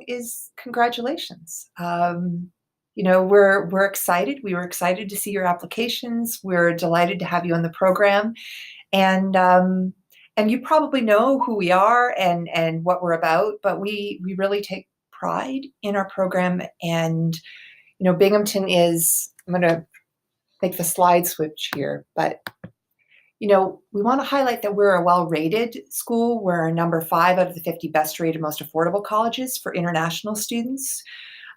is congratulations. We're excited. We were excited to see your applications. We're delighted to have you on the program, and you probably know who we are and what we're about. But we really take pride in our program, and Binghamton is. I'm going to make the slide switch here, but we want to highlight that we're a well-rated school. We're number 5 out of the 50 best-rated, most affordable colleges for international students.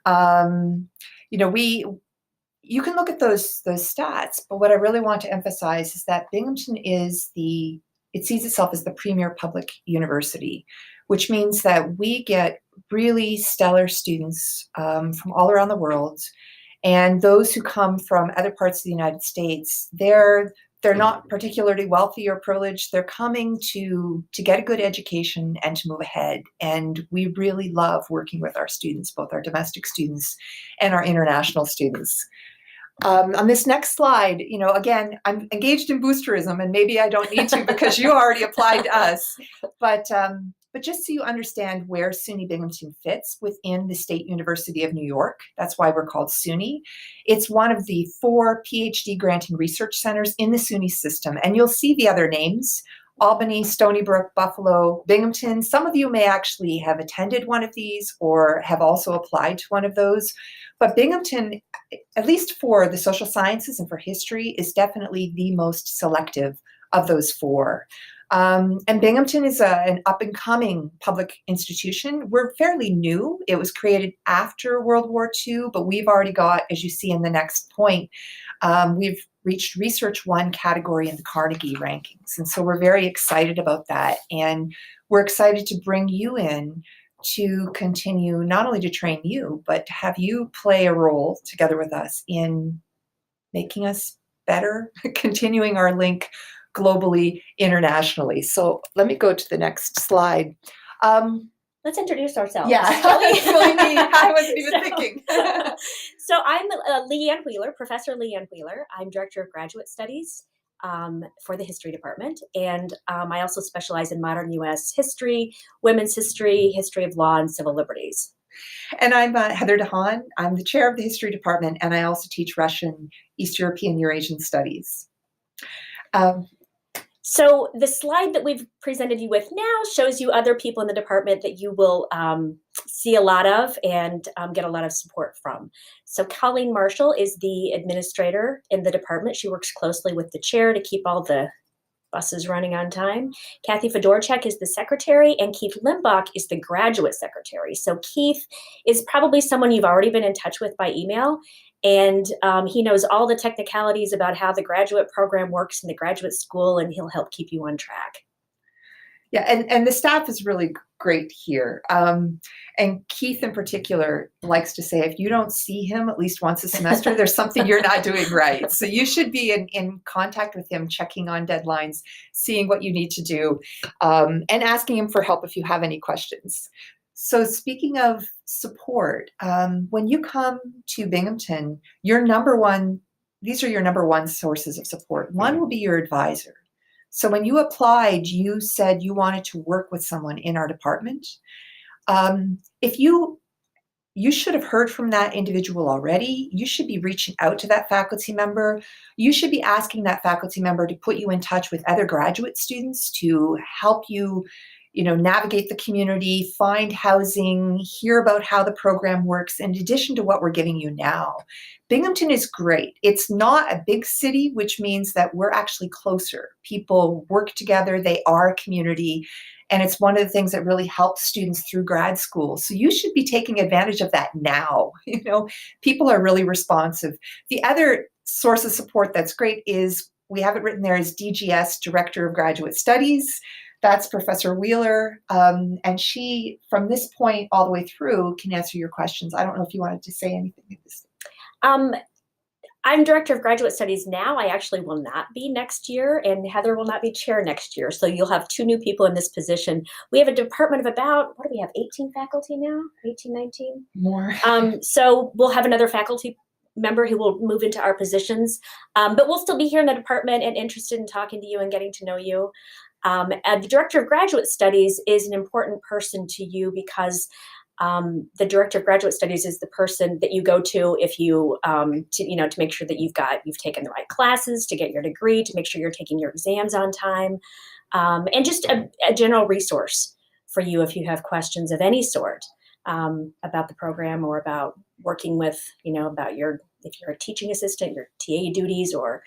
You can look at those stats, but what I really want to emphasize is that Binghamton it sees itself as the premier public university, which means that we get really stellar students from all around the world, and those who come from other parts of the United States, they're not particularly wealthy or privileged. They're coming to get a good education and to move ahead. And we really love working with our students, both our domestic students and our international students. On this next slide, again, I'm engaged in boosterism, and maybe I don't need to because you already applied to us. But just so you understand where SUNY Binghamton fits within the State University of New York, that's why we're called SUNY. It's one of the 4 PhD granting research centers in the SUNY system. And you'll see the other names: Albany, Stony Brook, Buffalo, Binghamton. Some of you may actually have attended one of these or have also applied to one of those. But Binghamton, at least for the social sciences and for history, is definitely the most selective of those 4. And Binghamton is an up-and-coming public institution. We're fairly new. It was created after World War II, but we've already got, as you see in the next point, we've reached Research 1 category in the Carnegie rankings. And so we're very excited about that. And we're excited to bring you in to continue not only to train you, but to have you play a role together with us in making us better, continuing our link globally, internationally. So let me go to the next slide. Let's introduce ourselves. Yeah, really me. I wasn't even thinking. So I'm Leanne Wheeler, Professor Leanne Wheeler. I'm Director of Graduate Studies for the History Department. And I also specialize in modern U.S. history, women's history, history of law, and civil liberties. And I'm Heather DeHaan. I'm the chair of the History Department, and I also teach Russian, East European, Eurasian Studies. So the slide that we've presented you with now shows you other people in the department that you will see a lot of and get a lot of support from. So Colleen Marshall is the administrator in the department. She works closely with the chair to keep all the buses running on time. Kathy Fedorchak is the secretary, and Keith Limbach is the graduate secretary. So Keith is probably someone you've already been in touch with by email. And he knows all the technicalities about how the graduate program works in the graduate school, and he'll help keep you on track. Yeah, and the staff is really great here. And Keith in particular likes to say, if you don't see him at least once a semester, there's something you're not doing right. So you should be in contact with him, checking on deadlines, seeing what you need to do, and asking him for help if you have any questions. So speaking of support, when you come to Binghamton, these are your number 1 sources of support. One will be your advisor. So when you applied, you said you wanted to work with someone in our department. If you should have heard from that individual already. You should be reaching out to that faculty member. You should be asking that faculty member to put you in touch with other graduate students to help you navigate the community, find housing, hear about how the program works, in addition to what we're giving you now. Binghamton is great. It's not a big city, which means that we're actually closer. People work together, they are a community, and it's one of the things that really helps students through grad school. So you should be taking advantage of that now. People are really responsive. The other source of support that's great is, we have it written there as DGS, Director of Graduate Studies. That's Professor Wheeler, and she, from this point all the way through, can answer your questions. I don't know if you wanted to say anything at this stage. I'm Director of Graduate Studies now. I actually will not be next year, and Heather will not be chair next year. So you'll have 2 new people in this position. We have a department of about, 18 faculty now? 18, 19? More. So we'll have another faculty member who will move into our positions, but we'll still be here in the department and interested in talking to you and getting to know you. And the Director of Graduate Studies is an important person to you because The director of graduate studies is the person that you go to if you, to make sure that you've taken the right classes to get your degree, to make sure you're taking your exams on time, and just a general resource for you if you have questions of any sort about the program or about working with, if you're a teaching assistant, your TA duties, or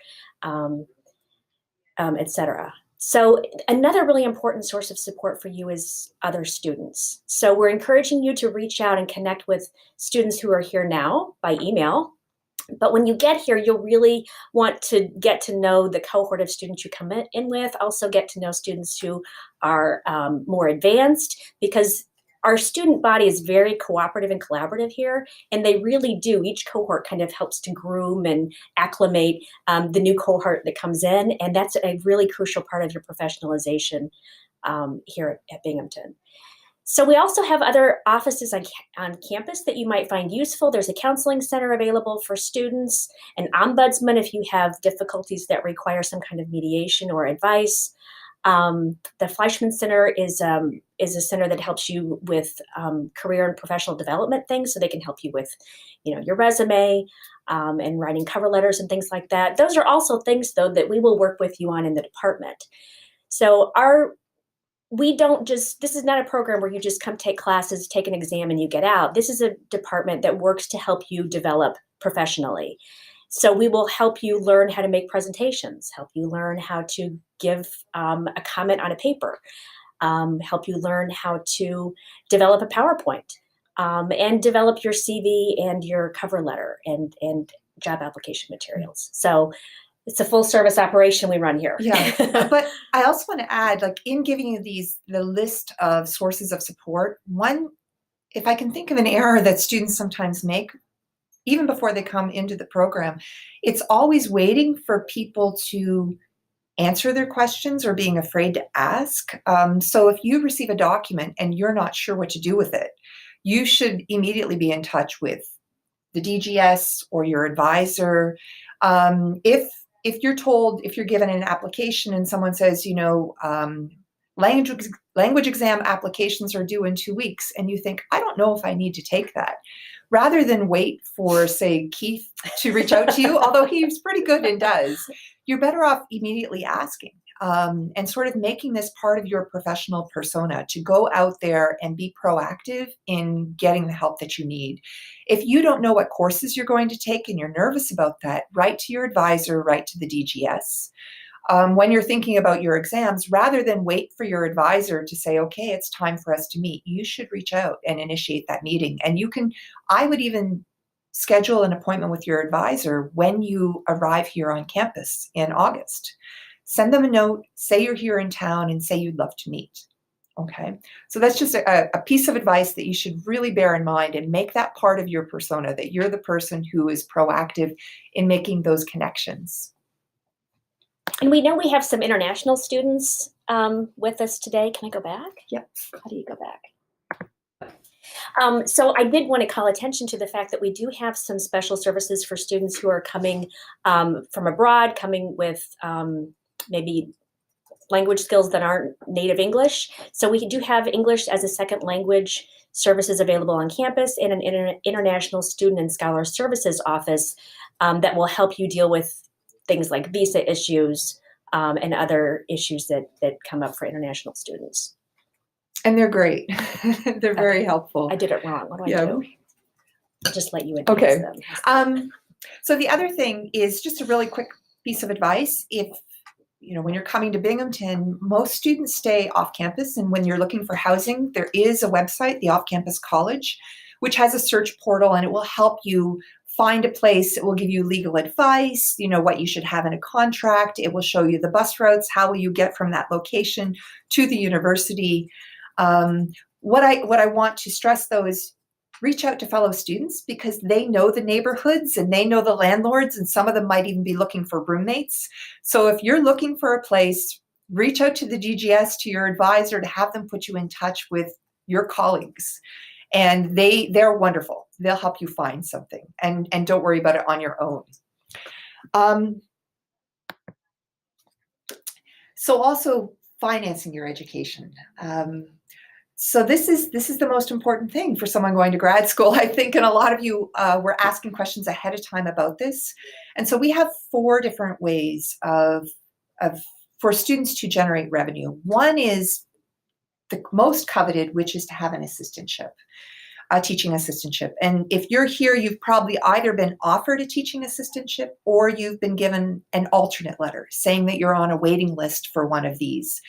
et cetera. So another really important source of support for you is other students. So we're encouraging you to reach out and connect with students who are here now by email. But when you get here, you'll really want to get to know the cohort of students you come in with, also get to know students who are more advanced, because our student body is very cooperative and collaborative here, and they really do. Each cohort kind of helps to groom and acclimate the new cohort that comes in, and that's a really crucial part of your professionalization here at Binghamton. So we also have other offices on campus that you might find useful. There's a counseling center available for students, an ombudsman if you have difficulties that require some kind of mediation or advice. The Fleischman Center is a center that helps you with career and professional development things, so they can help you with, your resume and writing cover letters and things like that. Those are also things, though, that we will work with you on in the department. So this is not a program where you just come take classes, take an exam, and you get out. This is a department that works to help you develop professionally. So we will help you learn how to make presentations, help you learn how to give a comment on a paper, help you learn how to develop a PowerPoint, and develop your CV and your cover letter and job application materials. So it's a full service operation we run here. Yeah, but I also want to add, in giving you the list of sources of support, if I can think of an error that students sometimes make, even before they come into the program, it's always waiting for people to answer their questions or being afraid to ask. So if you receive a document and you're not sure what to do with it, you should immediately be in touch with the DGS or your advisor. If you're given an application and someone says, language exam applications are due in 2 weeks, and you think, I don't know if I need to take that. Rather than wait for, say, Keith to reach out to you, although he's pretty good and does, you're better off immediately asking and sort of making this part of your professional persona to go out there and be proactive in getting the help that you need. If you don't know what courses you're going to take and you're nervous about that, write to your advisor, write to the DGS. When you're thinking about your exams, rather than wait for your advisor to say, okay, it's time for us to meet, you should reach out and initiate that meeting. And I would even schedule an appointment with your advisor when you arrive here on campus in August. Send them a note, say you're here in town, and say you'd love to meet. Okay, so that's just a piece of advice that you should really bear in mind and make that part of your persona, that you're the person who is proactive in making those connections. And we know we have some international students with us today. Can I go back? Yep. How do you go back? So I did want to call attention to the fact that we do have some special services for students who are coming from abroad, coming with maybe language skills that aren't native English. So we do have English as a second language services available on campus, and an international student and scholar services office that will help you deal with things like visa issues and other issues that come up for international students. And they're great. They're very helpful. I did it wrong. What do I do? I'll just let you advance them. So the other thing is just a really quick piece of advice. If when you're coming to Binghamton, most students stay off campus, and when you're looking for housing, there is a website, the Off-Campus College, which has a search portal, and it will help you find a place. It will give you legal advice, what you should have in a contract. It will show you the bus routes, how will you get from that location to the university. What I want to stress, though, is reach out to fellow students, because they know the neighborhoods and they know the landlords, and some of them might even be looking for roommates. So if you're looking for a place, reach out to the DGS, to your advisor, to have them put you in touch with your colleagues. And they're wonderful. They'll help you find something, and don't worry about it on your own. So also financing your education. So this is the most important thing for someone going to grad school, I think, and a lot of you were asking questions ahead of time about this. And so we have 4 different ways of for students to generate revenue. One is the most coveted, which is to have an assistantship, a teaching assistantship. And if you're here, you've probably either been offered a teaching assistantship or you've been given an alternate letter saying that you're on a waiting list for one of these.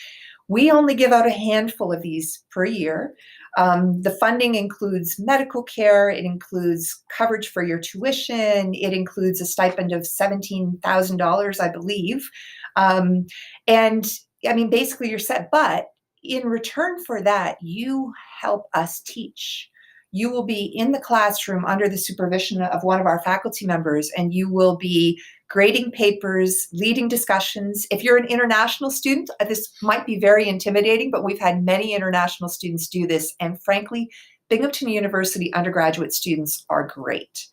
We only give out a handful of these per year. The funding includes medical care, it includes coverage for your tuition, it includes a stipend of $17,000, I believe. And I mean, basically you're set, but in return for that, you help us teach. You will be in the classroom under the supervision of one of our faculty members, and you will be grading papers, leading discussions. If you're an international student, this might be very intimidating, but we've had many international students do this. And frankly, Binghamton University undergraduate students are great.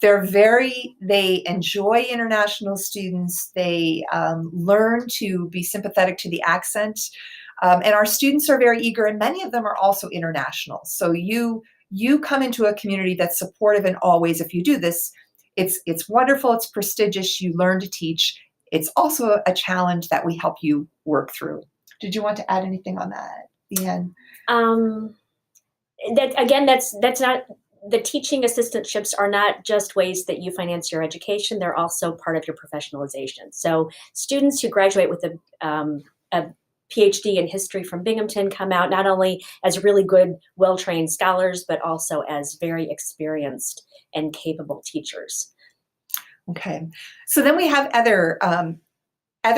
They enjoy international students. They learn to be sympathetic to the accent. And our students are very eager, and many of them are also international. So you come into a community that's supportive in all ways if you do this. It's wonderful, it's prestigious, you learn to teach. It's also a challenge that we help you work through. Did you want to add anything on that, Leanne? That's not, the teaching assistantships are not just ways that you finance your education, they're also part of your professionalization. So students who graduate with a PhD in history from Binghamton come out not only as really good, well-trained scholars, but also as very experienced and capable teachers. Okay, so then we have other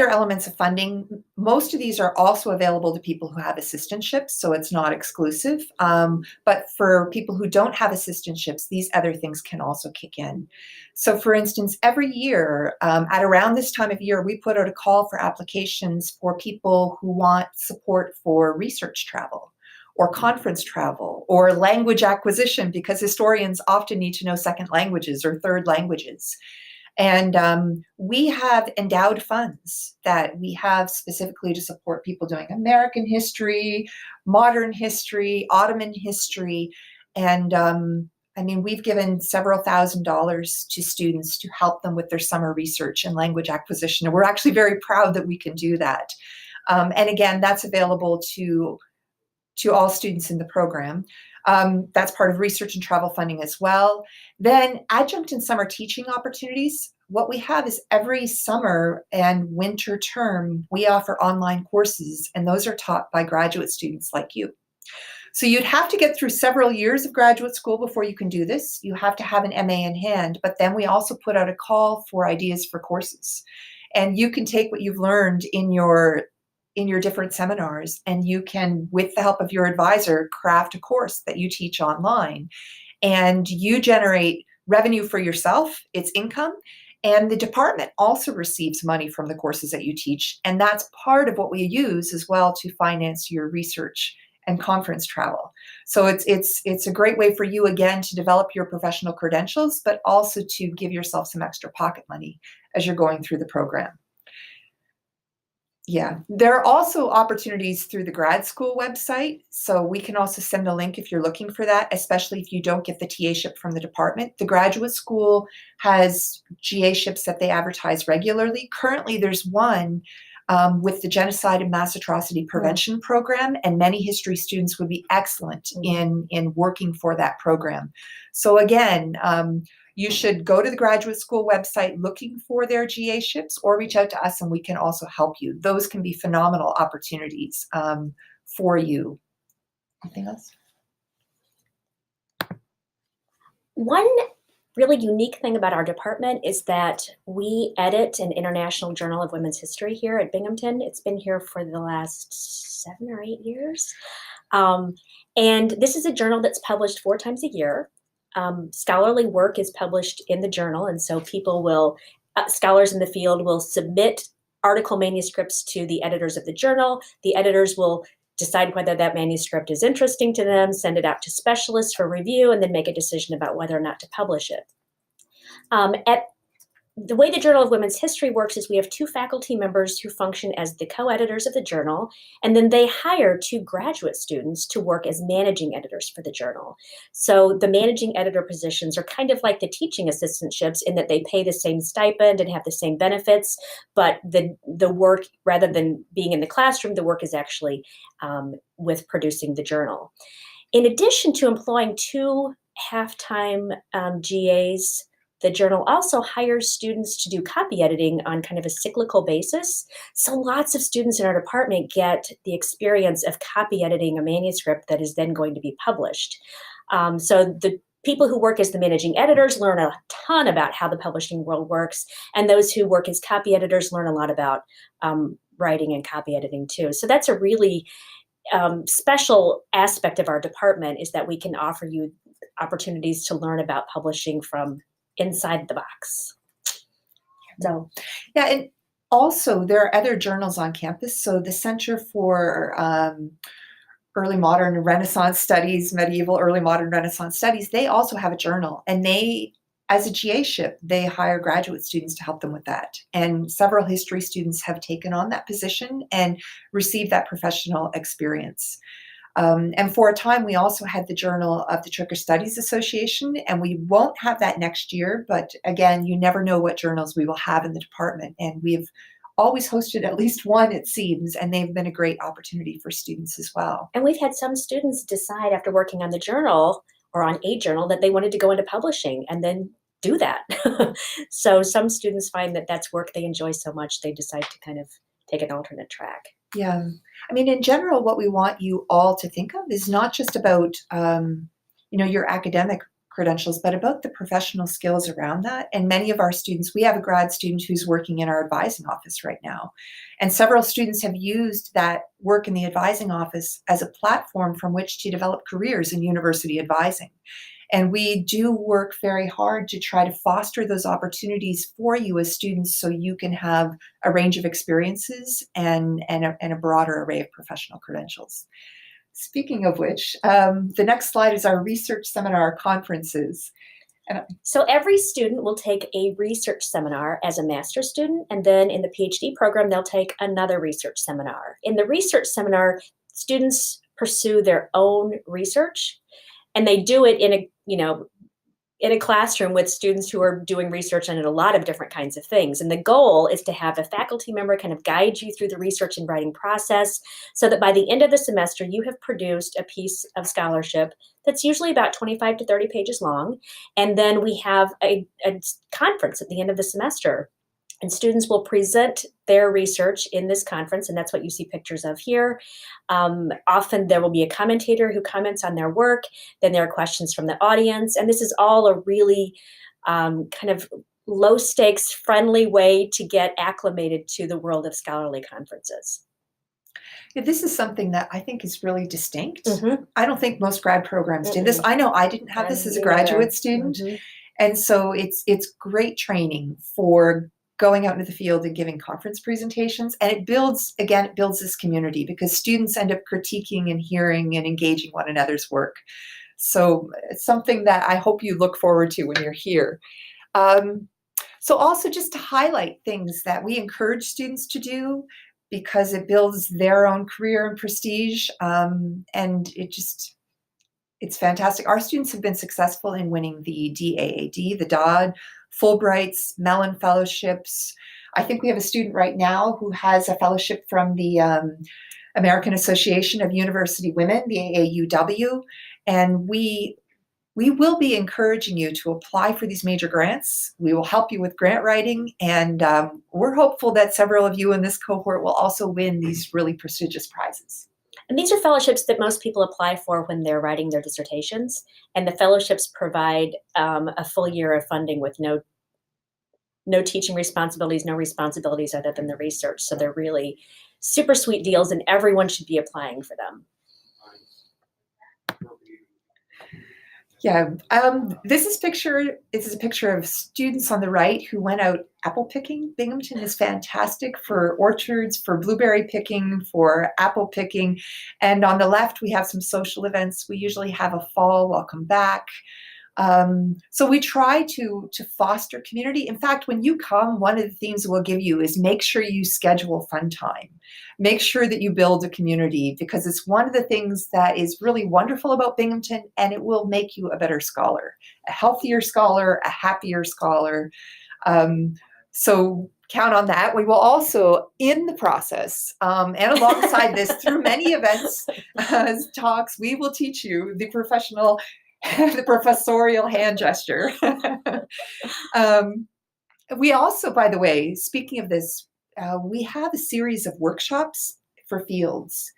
elements of funding. Most of these are also available to people who have assistantships, so it's not exclusive. But for people who don't have assistantships, these other things can also kick in. So for instance, every year, at around this time of year, we put out a call for applications for people who want support for research travel, or conference travel, or language acquisition, because historians often need to know second languages or third languages. And we have endowed funds that we have specifically to support people doing American history, modern history, Ottoman history. And I mean, we've given several $1,000s to students to help them with their summer research and language acquisition. And we're actually very proud that we can do that. And again, that's available to all students in the program. That's part of research and travel funding as well. Then adjunct and summer teaching opportunities. What we have is every summer and winter term, we offer online courses, and those are taught by graduate students like you. So you'd have to get through several years of graduate school before you can do this. You have to have an MA in hand, but then we also put out a call for ideas for courses. And you can take what you've learned in your different seminars, and you can, with the help of your advisor, craft a course that you teach online. And you generate revenue for yourself, it's income, and the department also receives money from the courses that you teach. And that's part of what we use as well to finance your research and conference travel. So it's a great way for you, again, to develop your professional credentials, but also to give yourself some extra pocket money as you're going through the program. Yeah, there are also opportunities through the grad school website. So we can also send a link if you're looking for that, especially if you don't get the TA-ship from the department. The graduate school has GA-ships that they advertise regularly. Currently, there's one with the Genocide and Mass Atrocity Prevention Program, and many history students would be excellent in working for that program. So again, you should go to the graduate school website looking for their GA-ships, or reach out to us and we can also help you. Those can be phenomenal opportunities for you. Anything else? One really unique thing about our department is that we edit an International Journal of Women's History here at Binghamton. It's been here for the last 7 or 8 years. And this is a journal that's published 4 times a year. Scholarly work is published in the journal, and so people will, scholars in the field will submit article manuscripts to the editors of the journal. The editors will decide whether that manuscript is interesting to them, send it out to specialists for review, and then make a decision about whether or not to publish it. the way the Journal of Women's History works is we have 2 faculty members who function as the co-editors of the journal, and then they hire 2 graduate students to work as managing editors for the journal. So the managing editor positions are kind of like the teaching assistantships in that they pay the same stipend and have the same benefits, but the work, rather than being in the classroom, the work is actually with producing the journal. In addition to employing 2 half-time GAs, the journal also hires students to do copy editing on kind of a cyclical basis. So lots of students in our department get the experience of copy editing a manuscript that is then going to be published. So the people who work as the managing editors learn a ton about how the publishing world works, and those who work as copy editors learn a lot about writing and copy editing too. So that's a really special aspect of our department, is that we can offer you opportunities to learn about publishing from inside the box. So, yeah, and also there are other journals on campus. So the Center for Early Modern and Renaissance Studies, Medieval Early Modern Renaissance Studies, they also have a journal, and they, as a GA-ship, they hire graduate students to help them with that. And several history students have taken on that position and received that professional experience. And for a time, we also had the Journal of the Turkish Studies Association, and we won't have that next year. But again, you never know what journals we will have in the department. And we've always hosted at least one, it seems, and they've been a great opportunity for students as well. And we've had some students decide after working on the journal or on a journal that they wanted to go into publishing and then do that. So some students find that that's work they enjoy so much, they decide to kind of take an alternate track. Yeah. I mean, in general, what we want you all to think of is not just about, your academic credentials, but about the professional skills around that. And many of our students, we have a grad student who's working in our advising office right now. And several students have used that work in the advising office as a platform from which to develop careers in university advising. And we do work very hard to try to foster those opportunities for you as students, so you can have a range of experiences and a broader array of professional credentials. Speaking of which, the next slide is our research seminar conferences. So every student will take a research seminar as a master's student, and then in the PhD program, they'll take another research seminar. In the research seminar, students pursue their own research, and they do it in a classroom with students who are doing research on a lot of different kinds of things. And the goal is to have a faculty member kind of guide you through the research and writing process, so that by the end of the semester, you have produced a piece of scholarship that's usually about 25 to 30 pages long. And then we have a conference at the end of the semester. And students will present their research in this conference, and that's what you see pictures of here. Often there will be a commentator who comments on their work, then there are questions from the audience, and this is all a really kind of low-stakes, friendly way to get acclimated to the world of scholarly conferences. Yeah, this is something that I think is really distinct. Mm-hmm. I don't think most grad programs did this. I know I didn't have this as a graduate student. Mm-hmm. And so it's great training for going out into the field and giving conference presentations. And it builds this community, because students end up critiquing and hearing and engaging one another's work. So it's something that I hope you look forward to when you're here. So also just to highlight things that we encourage students to do, because it builds their own career and prestige. And it's fantastic. Our students have been successful in winning the DAAD, the Dodd, Fulbrights, Mellon Fellowships. I think we have a student right now who has a fellowship from the American Association of University Women, the AAUW, and we will be encouraging you to apply for these major grants. We will help you with grant writing, and we're hopeful that several of you in this cohort will also win these really prestigious prizes. And these are fellowships that most people apply for when they're writing their dissertations. And the fellowships provide a full year of funding with no teaching responsibilities, no responsibilities other than the research. So they're really super sweet deals, and everyone should be applying for them. Yeah, this is a picture of students on the right who went out apple picking. Binghamton is fantastic for orchards, for blueberry picking, for apple picking. And on the left, we have some social events. We usually have a fall welcome back. So we try to foster community. In fact, when you come, one of the themes we'll give you is make sure you schedule fun time. Make sure that you build a community, because it's one of the things that is really wonderful about Binghamton, and it will make you a better scholar, a healthier scholar, a happier scholar. So count on that. We will also, in the process, and alongside this, through many events, talks, we will teach you the the professorial hand gesture. We also, by the way, speaking of this, we have a series of workshops for fields.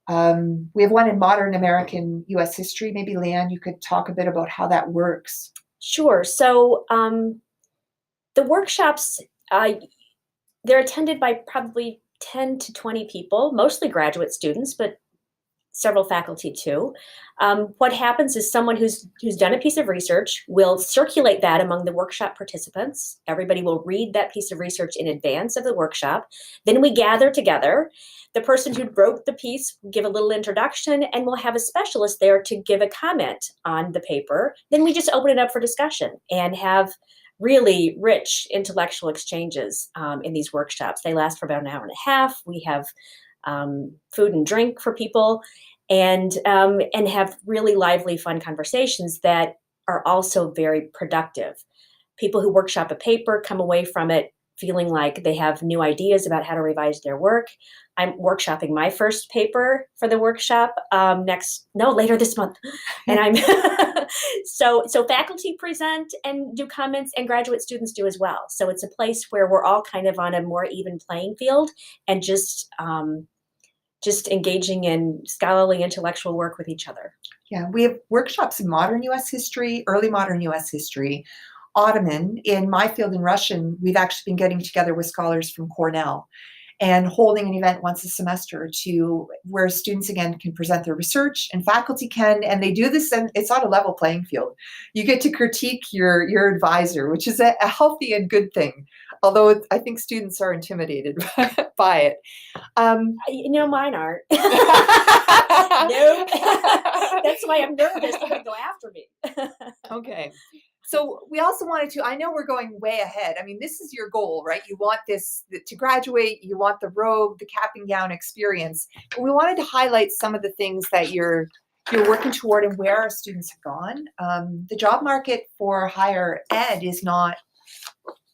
We have one in modern American U.S. history. Maybe, Leanne, you could talk a bit about how that works. Sure. So the workshops, they're attended by probably 10 to 20 people, mostly graduate students, but several faculty too. What happens is someone who's done a piece of research will circulate that among the workshop participants. Everybody will read that piece of research in advance of the workshop. Then we gather together. The person who wrote the piece will give a little introduction, and we'll have a specialist there to give a comment on the paper. Then we just open it up for discussion and have really rich intellectual exchanges in these workshops. They last for about an hour and a half. We have food and drink for people, and have really lively, fun conversations that are also very productive. People who workshop a paper come away from it feeling like they have new ideas about how to revise their work. I'm workshopping my first paper for the workshop later this month, and I'm so faculty present and do comments, and graduate students do as well. So it's a place where we're all kind of on a more even playing field, and just engaging in scholarly intellectual work with each other. Yeah, we have workshops in modern U.S. history, early modern U.S. history, Ottoman. In my field in Russian, we've actually been getting together with scholars from Cornell and holding an event once a semester where students again can present their research and faculty can, and they do this, and it's on a level playing field. You get to critique your advisor, which is a healthy and good thing, although I think students are intimidated by it. Mine aren't. No. That's why I'm nervous. They're going to go after me. Okay. So we also wanted to, I know we're going way ahead. I mean, this is your goal, right? You want this to graduate, you want the robe, the cap and gown experience. But we wanted to highlight some of the things that you're working toward and where our students have gone. The job market for higher ed is not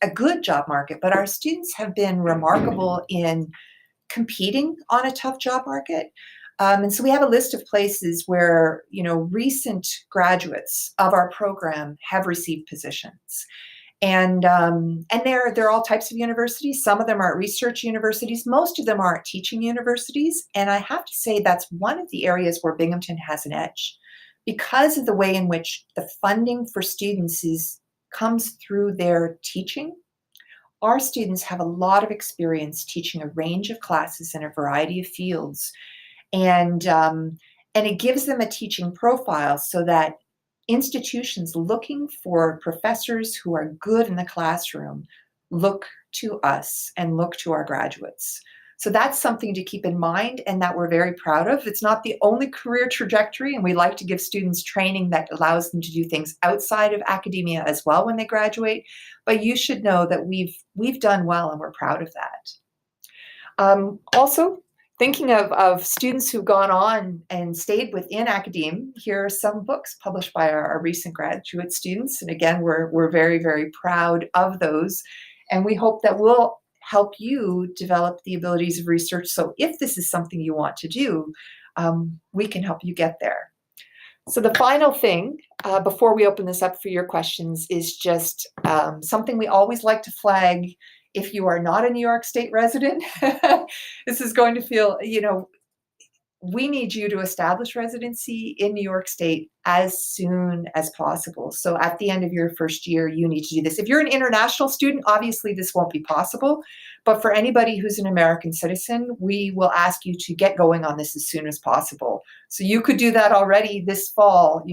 a good job market, but our students have been remarkable in competing on a tough job market. And so we have a list of places where, recent graduates of our program have received positions. And they're all types of universities. Some of them are at research universities. Most of them are at teaching universities. And I have to say that's one of the areas where Binghamton has an edge, because of the way in which the funding for students comes through their teaching. Our students have a lot of experience teaching a range of classes in a variety of fields. And it gives them a teaching profile so that institutions looking for professors who are good in the classroom look to us and look to our graduates. So that's something to keep in mind and that we're very proud of. It's not the only career trajectory, and we like to give students training that allows them to do things outside of academia as well when they graduate. But you should know that we've done well and we're proud of that. Also, thinking of students who've gone on and stayed within academia, here are some books published by our recent graduate students. And again, we're very, very proud of those. And we hope that we'll help you develop the abilities of research. So if this is something you want to do, we can help you get there. So the final thing, before we open this up for your questions, is just something we always like to flag. If you are not a New York State resident, this is going to feel, we need you to establish residency in New York State as soon as possible. So at the end of your first year, you need to do this. If you're an international student, obviously this won't be possible. But for anybody who's an American citizen, we will ask you to get going on this as soon as possible. So you could do that already this fall,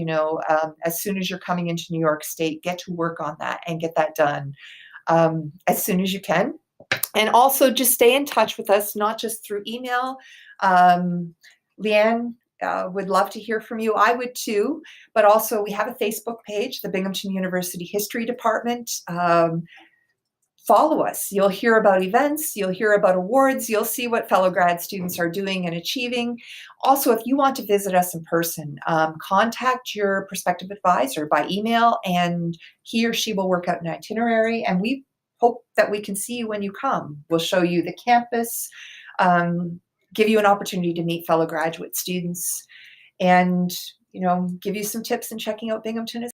as soon as you're coming into New York State, get to work on that and get that done as soon as you can. And also just stay in touch with us, not just through email. Leanne would love to hear from you. I would too, but also we have a Facebook page, the Binghamton University History Department. Follow us. You'll hear about events, you'll hear about awards, you'll see what fellow grad students are doing and achieving. Also, if you want to visit us in person, contact your prospective advisor by email, and he or she will work out an itinerary, and we hope that we can see you when you come. We'll show you the campus, give you an opportunity to meet fellow graduate students, and give you some tips in checking out Binghamton